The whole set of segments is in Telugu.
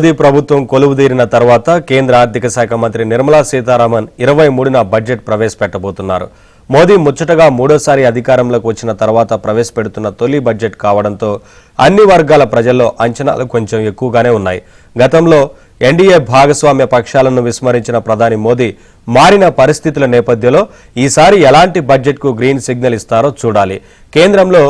మోదీ ప్రభుత్వం కొలువుదీరిన తర్వాత కేంద్ర ఆర్థిక శాఖ మంత్రి నిర్మలా సీతారామన్ 23న బడ్జెట్ ప్రవేశపెట్టబోతున్నారు. మోదీ ముచ్చటగా మూడోసారి అధికారంలోకి వచ్చిన తర్వాత ప్రవేశపెడుతున్న తొలి బడ్జెట్ కావడంతో అన్ని వర్గాల ప్రజల్లో అంచనాలు కొంచెం ఎక్కువగానే ఉన్నాయి. గతంలో ఎన్డీఏ భాగస్వామ్య పక్షాలను విస్మరించిన ప్రధాని మోదీ మారిన పరిస్థితుల నేపథ్యంలో ఈసారి ఎలాంటి బడ్జెట్కు గ్రీన్ సిగ్నల్ ఇస్తారో చూడాలి. కేంద్రంలో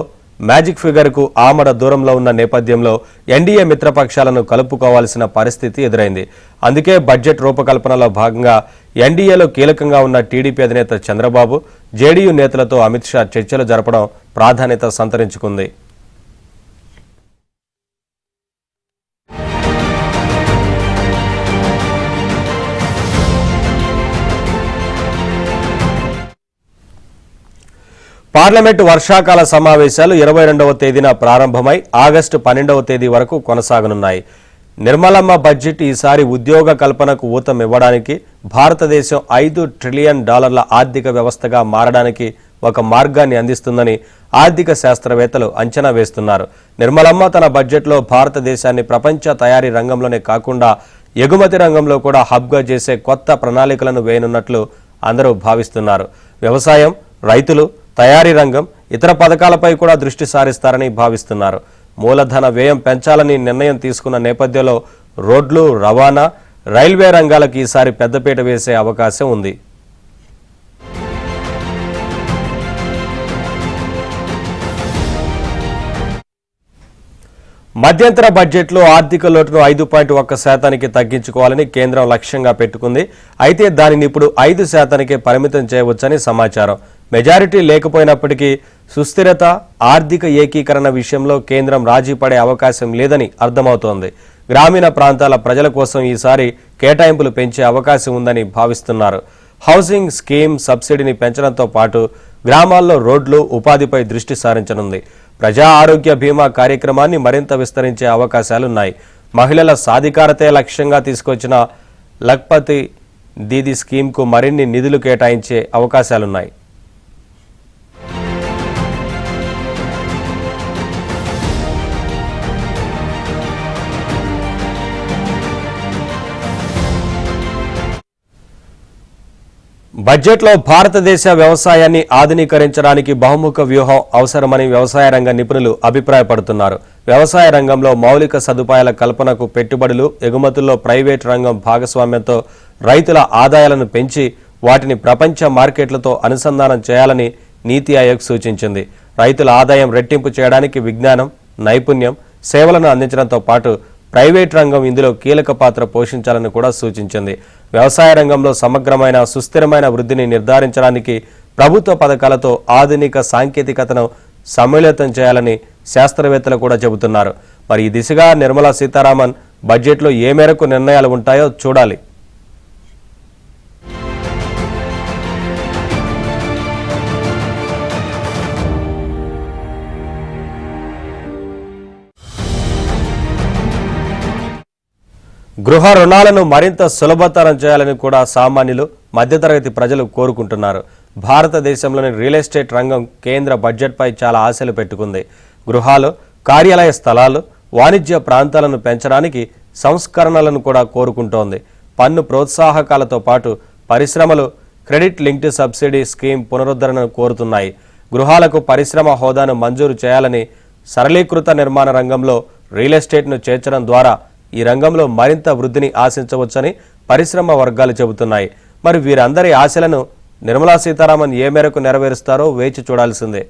మ్యాజిక్ ఫిగర్కు ఆమడ దూరంలో ఉన్న నేపథ్యంలో ఎన్డీఏ మిత్రపక్షాలను కలుపుకోవాల్సిన పరిస్థితి ఎదురైంది. అందుకే బడ్జెట్ రూపకల్పనలో భాగంగా ఎన్డీఏలో కీలకంగా ఉన్న టీడీపీ అధినేత చంద్రబాబు, జేడీయూ నేతలతో అమిత్ షా చర్చలు జరపడం ప్రాధాన్యత సంతరించుకుంది. పార్లమెంటు వర్షాకాల సమావేశాలు 22వ తేదీన ప్రారంభమై ఆగస్టు 12వ తేదీ వరకు కొనసాగనున్నాయి. నిర్మలమ్మ బడ్జెట్ ఈసారి ఉద్యోగ కల్పనకు ఊతమివ్వడానికి, భారతదేశం $5 ట్రిలియన్ ఆర్థిక వ్యవస్థగా మారడానికి ఒక మార్గాన్ని అందిస్తుందని ఆర్థిక శాస్త్రవేత్తలు అంచనా వేస్తున్నారు. నిర్మలమ్మ తన బడ్జెట్లో భారతదేశాన్ని ప్రపంచ తయారీ రంగంలోనే కాకుండా ఎగుమతి రంగంలో కూడా హబ్గా చేసే కొత్త ప్రణాళికలను వేయనున్నట్లు అందరూ భావిస్తున్నారు. వ్యవసాయం, రైతులు, తయారీ రంగం, ఇతర పథకాలపై కూడా దృష్టి సారిస్తారని భావిస్తున్నారు. మూలధన వ్యయం పెంచాలని నిర్ణయం తీసుకున్న నేపథ్యంలో రోడ్లు, రవాణా, రైల్వే రంగాలకు ఈసారి పెద్దపీట వేసే అవకాశం ఉంది. మధ్యంతర బడ్జెట్లో ఆర్థిక లోటును 5.1% తగ్గించుకోవాలని కేంద్రం లక్ష్యంగా పెట్టుకుంది. అయితే దానిని ఇప్పుడు 5%కే పరిమితం చేయవచ్చని సమాచారం. మెజారిటీ లేకపోయినప్పటికీ సుస్థిరత, ఆర్థిక ఏకీకరణ విషయంలో కేంద్రం రాజీ పడే అవకాశం లేదని అర్థమవుతోంది. గ్రామీణ ప్రాంతాల ప్రజల కోసం ఈసారి కేటాయింపులు పెంచే అవకాశం ఉందని భావిస్తున్నారు. హౌసింగ్ స్కీమ్ సబ్సిడీని పెంచడంతో పాటు గ్రామాల్లో రోడ్లు, ఉపాధిపై దృష్టి సారించనుంది. ప్రజా ఆరోగ్య బీమా కార్యక్రమాన్ని మరింత విస్తరించే అవకాశాలున్నాయి. మహిళల సాధికారతే లక్ష్యంగా తీసుకొచ్చిన లఖ్పతి దీదీ స్కీమ్కు మరిన్ని నిధులు కేటాయించే అవకాశాలున్నాయి. బడ్జెట్లో భారతదేశ వ్యవసాయాన్ని ఆధునీకరించడానికి బహుముఖ వ్యూహం అవసరమని వ్యవసాయ రంగ నిపుణులు అభిప్రాయపడుతున్నారు. వ్యవసాయ రంగంలో మౌలిక సదుపాయాల కల్పనకు పెట్టుబడులు, ఎగుమతుల్లో ప్రైవేట్ రంగం భాగస్వామ్యంతో రైతుల ఆదాయాలను పెంచి వాటిని ప్రపంచ మార్కెట్లతో అనుసంధానం చేయాలని నీతి ఆయోగ్ సూచించింది. రైతుల ఆదాయం రెట్టింపు చేయడానికి విజ్ఞానం, నైపుణ్యం, సేవలను అందించడంతో పాటు ప్రైవేట్ రంగం ఇందులో కీలక పాత్ర పోషించాలని కూడా సూచించింది. వ్యవసాయ రంగంలో సమగ్రమైన, సుస్థిరమైన వృద్ధిని నిర్ధారించడానికి ప్రభుత్వ పథకాలతో ఆధునిక సాంకేతికతను సమ్మిళితం చేయాలని శాస్త్రవేత్తలు కూడా చెబుతున్నారు. మరి ఈ దిశగా నిర్మలా సీతారామన్ బడ్జెట్లో ఏ మేరకు నిర్ణయాలు ఉంటాయో చూడాలి. గృహ రుణాలను మరింత సులభతరం చేయాలని కూడా సామాన్యులు, మధ్యతరగతి ప్రజలు కోరుకుంటున్నారు. భారతదేశంలోని రియల్ ఎస్టేట్ రంగం కేంద్ర బడ్జెట్పై చాలా ఆశలు పెట్టుకుంది. గృహాలు, కార్యాలయ స్థలాలు, వాణిజ్య ప్రాంతాలను పెంచడానికి సంస్కరణలను కూడా కోరుకుంటోంది. పన్ను ప్రోత్సాహకాలతో పాటు పరిశ్రమలు క్రెడిట్ లింక్డ్ సబ్సిడీ స్కీమ్ పునరుద్ధరణను కోరుతున్నాయి. గృహాలకు పరిశ్రమ హోదాను మంజూరు చేయాలని, సరళీకృత నిర్మాణ రంగంలో రియల్ ఎస్టేట్ను చేర్చడం ద్వారా ఈ రంగంలో మరింత వృద్ధిని ఆశించవచ్చని పరిశ్రమ వర్గాలు చెబుతున్నాయి. మరి వీరందరి ఆశలను నిర్మలా సీతారామన్ ఏ మేరకు నెరవేరుస్తారో వేచి చూడాల్సిందే.